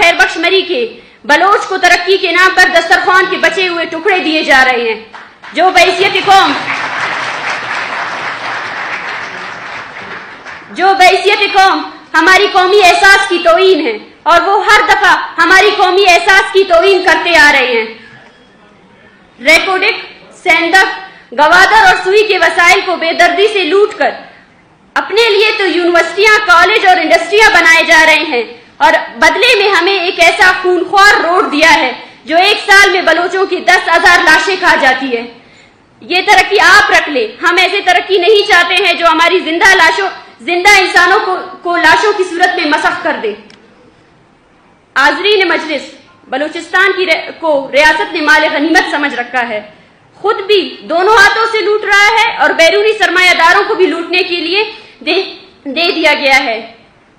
خیر بخش مری کے بلوچ کو ترقی کے نام پر دسترخوان کے بچے ہوئے ٹکڑے دیے جا رہے ہیں، جو بحیثیت قوم ہماری قومی احساس کی توہین ہے، اور وہ ہر دفعہ ہماری قومی احساس کی توہین کرتے آ رہے ہیں۔ ریکوڈک، سیندک، گوادر اور سوئی کے وسائل کو بے دردی سے لوٹ کر اپنے لیے تو یونیورسٹیاں، کالج اور انڈسٹریاں بنائے جا رہے ہیں، اور بدلے میں ہمیں ایک ایسا خونخوار روڈ دیا ہے جو ایک سال میں بلوچوں کی 10,000 لاشیں کھا جاتی ہے۔ یہ ترقی آپ رکھ لیں، ہم ایسے ترقی نہیں چاہتے ہیں جو ہماری زندہ انسانوں کو لاشوں کی صورت میں مسخ کر دے۔ حاضرین مجلس، بلوچستان کو ریاست نے مال غنیمت سمجھ رکھا ہے، خود بھی دونوں ہاتھوں سے لوٹ رہا ہے اور بیرونی سرمایہ داروں کو بھی لوٹنے کے لیے دے دیا گیا ہے،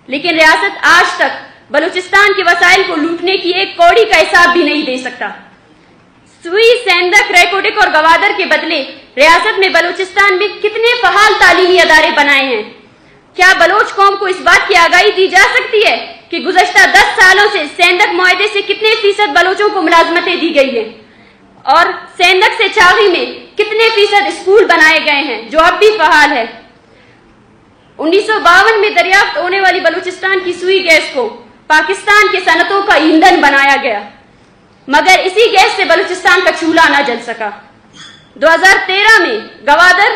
لیکن ریاست آج تک بلوچستان کے وسائل کو لوٹنے کی ایک کوڑی کا حساب بھی نہیں دے سکتا۔ سوئی، سیندک، ریکوڈک اور گوادر کے بدلے ریاست میں بلوچستان میں کتنے فعال تعلیمی ادارے بنائے ہیں؟ کیا بلوچ قوم کو اس بات کی آگاہی دی جا سکتی ہے کہ گزشتہ 10 سالوں سے سیندک معاہدے سے کتنے فیصد بلوچوں کو ملازمتیں دی گئی ہیں، اور سیندک سے چاغی میں کتنے فیصد اسکول بنائے گئے ہیں جو اب بھی فعال ہے؟ 1952 میں دریافت ہونے والی بلوچستان کی سوئی گیس کو پاکستان کے صنعتوں کا ایندھن بنایا گیا، مگر اسی گیس سے بلوچستان کا چولہا نہ جل سکا۔ 2013 میں گوادر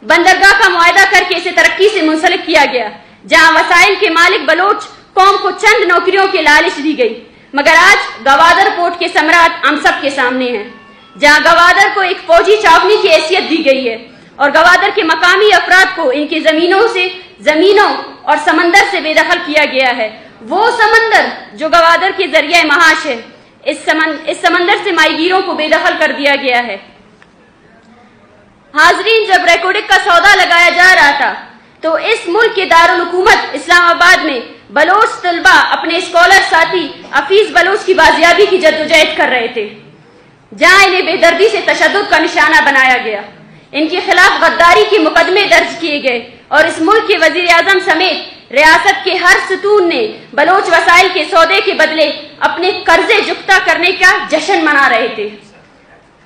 بندرگاہ کا معاہدہ کر کے اسے ترقی سے منسلک کیا گیا، جہاں وسائل کے مالک بلوچ قوم کو چند نوکریوں کے لالچ دی گئی، مگر آج گوادر پورٹ کے سمراٹ ہم سب کے سامنے ہیں، جہاں گوادر کو ایک فوجی چاونی کی حیثیت دی گئی ہے، اور گوادر کے مقامی افراد کو ان کی زمینوں اور سمندر سے بے دخل کیا گیا ہے۔ وہ سمندر جو گوادر کے ذریعہ معاش ہے، اس سمندر سے ماہی گیروں کو بے دخل کر دیا گیا ہے۔ حاضرین، جب ریکوڈک کا سودا لگایا جا رہا تھا تو اس ملک کے دارالحکومت اسلام آباد میں بلوچ طلبہ اپنے اسکالر ساتھی حفیظ بلوچ کی بازیابی کی جدوجہد کر رہے تھے، جہاں انہیں بے دردی سے تشدد کا نشانہ بنایا گیا، ان کے خلاف غداری کے مقدمے درج کیے گئے، اور اس ملک کے وزیر اعظم سمیت ریاست کے ہر ستون نے بلوچ وسائل کے سودے کے بدلے اپنے قرضے چکتا کرنے کا جشن منا رہے تھے۔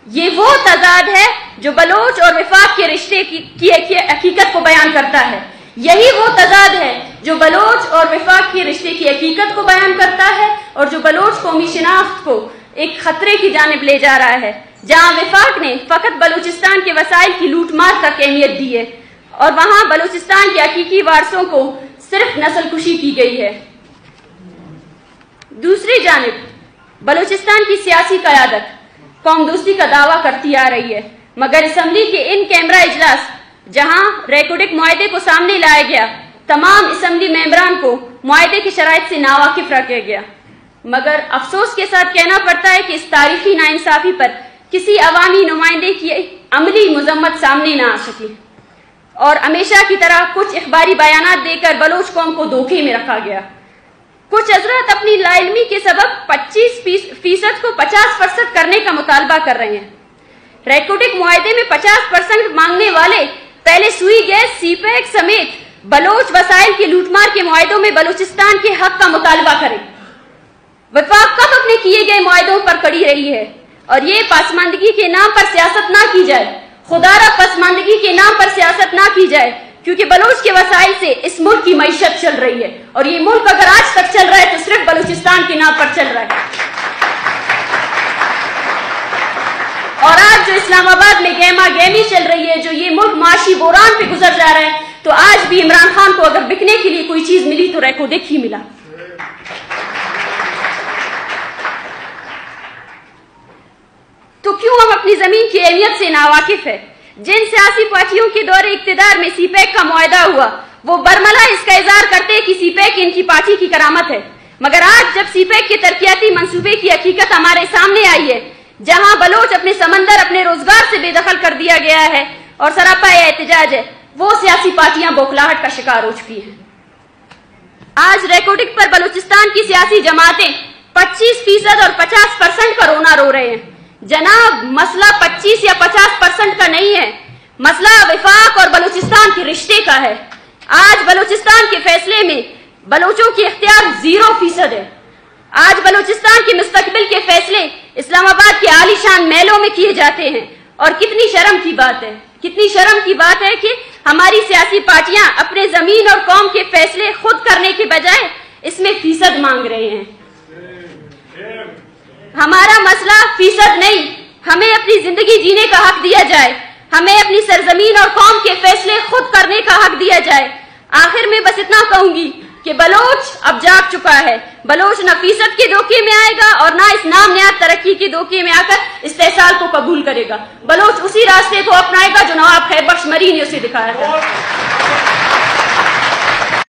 یہ وہ تضاد ہے جو بلوچ اور وفاق کے رشتے کی حقیقت کو بیان کرتا ہے، یہی وہ تضاد ہے جو بلوچ اور وفاق کے رشتے کی حقیقت کو بیان کرتا ہے، اور جو بلوچ قومی شناخت کو ایک خطرے کی جانب لے جا رہا ہے، جہاں وفاق نے فقط بلوچستان کے وسائل کی لوٹ مار تک اہمیت دی ہے، اور وہاں بلوچستان کے حقیقی وارثوں کو صرف نسل کشی کی گئی ہے۔ دوسری جانب بلوچستان کی سیاسی قیادت قوم دوستی کا دعویٰ کرتی آ رہی ہے، مگر اسمبلی کے ان کیمرہ اجلاس جہاں ریکوڈک معاہدے کو سامنے لایا گیا، تمام اسمبلی ممبران کو معاہدے کی شرائط سے ناواقف رکھا گیا، مگر افسوس کے ساتھ کہنا پڑتا ہے کہ اس تاریخی ناانصافی پر کسی عوامی نمائندے کی عملی مذمت سامنے نہ آ سکی، اور ہمیشہ کی طرح کچھ اخباری بیانات دے کر بلوچ قوم کو دھوکے میں رکھا گیا۔ کچھ حضرات اپنی لا علمی کے سبب 25% کو 50% کرنے کا مطالبہ کر رہے ہیں۔ ریکوڈک معاہدے میں 50% مانگنے والے پہلے سوئی گیس، سی پیک سمیت بلوچ وسائل کی لوٹ مار کے معاہدوں میں بلوچستان کے حق کا مطالبہ کریں۔ وفاق کب اپنے کیے گئے معاہدوں پر کڑی رہی ہے، اور یہ پسماندگی کے نام پر سیاست نہ کی جائے، خدارہ پسماندگی کے نام پر سیاست نہ کی جائے، کیونکہ بلوچ کے وسائل سے اس ملک کی معیشت چل رہی ہے، اور یہ ملک اگر آج تک چل رہا ہے تو صرف بلوچستان کے نام پر چل رہا ہے۔ اور آج جو اسلام آباد میں گہما گہمی چل رہی ہے، جو یہ ملک معاشی بحران پہ گزر جا رہا ہے، تو آج بھی عمران خان کو اگر بکنے کے لیے کوئی چیز ملی تو ریکوڈک ہی ملا۔ تو کیوں ہم اپنی زمین کی اہمیت سے ناواقف ہے؟ جن سیاسی پارٹیوں کے دور اقتدار میں سی پیک کا معاہدہ ہوا، وہ برملا اس کا اظہار کرتے کہ سی پیک ان کی پارٹی کی کرامت ہے، مگر آج جب سی پیک کے ترقیاتی منصوبے کی حقیقت ہمارے سامنے آئی ہے، جہاں بلوچ اپنے سمندر، اپنے روزگار سے بے دخل کر دیا گیا ہے اور سراپا احتجاج ہے، وہ سیاسی پارٹیاں بوکھلاہٹ کا شکار ہو چکی ہیں۔ آج ریکوڈک پر بلوچستان کی سیاسی جماعتیں 25% اور 50% کا رونا رو رہے ہیں۔ جناب، مسئلہ 25 یا 50% کا نہیں ہے، مسئلہ وفاق اور بلوچستان کے رشتے کا ہے۔ آج بلوچستان کے فیصلے میں بلوچوں کی اختیار 0% ہے۔ آج بلوچستان کے مستقبل کے فیصلے اسلام آباد کے عالیشان محلوں میں کیے جاتے ہیں، اور کتنی شرم کی بات ہے، کتنی شرم کی بات ہے کہ ہماری سیاسی پارٹیاں اپنے زمین اور قوم کے فیصلے خود کرنے کے بجائے اس میں فیصد مانگ رہے ہیں۔ ہمارا مسئلہ فیصد نہیں، ہمیں اپنی زندگی جینے کا حق دیا جائے، ہمیں اپنی سرزمین اور قوم کے فیصلے خود کرنے کا حق دیا جائے۔ آخر میں بس اتنا کہوں گی کہ بلوچ اب جاگ چکا ہے۔ بلوچ نہ فیصد کے دھوکے میں آئے گا اور نہ اس نام نہاد ترقی کے دھوکے میں آ کر استحصال کو قبول کرے گا۔ بلوچ اسی راستے کو اپنائے گا جو نواب خیر بخش مری نے اسے دکھایا تھا۔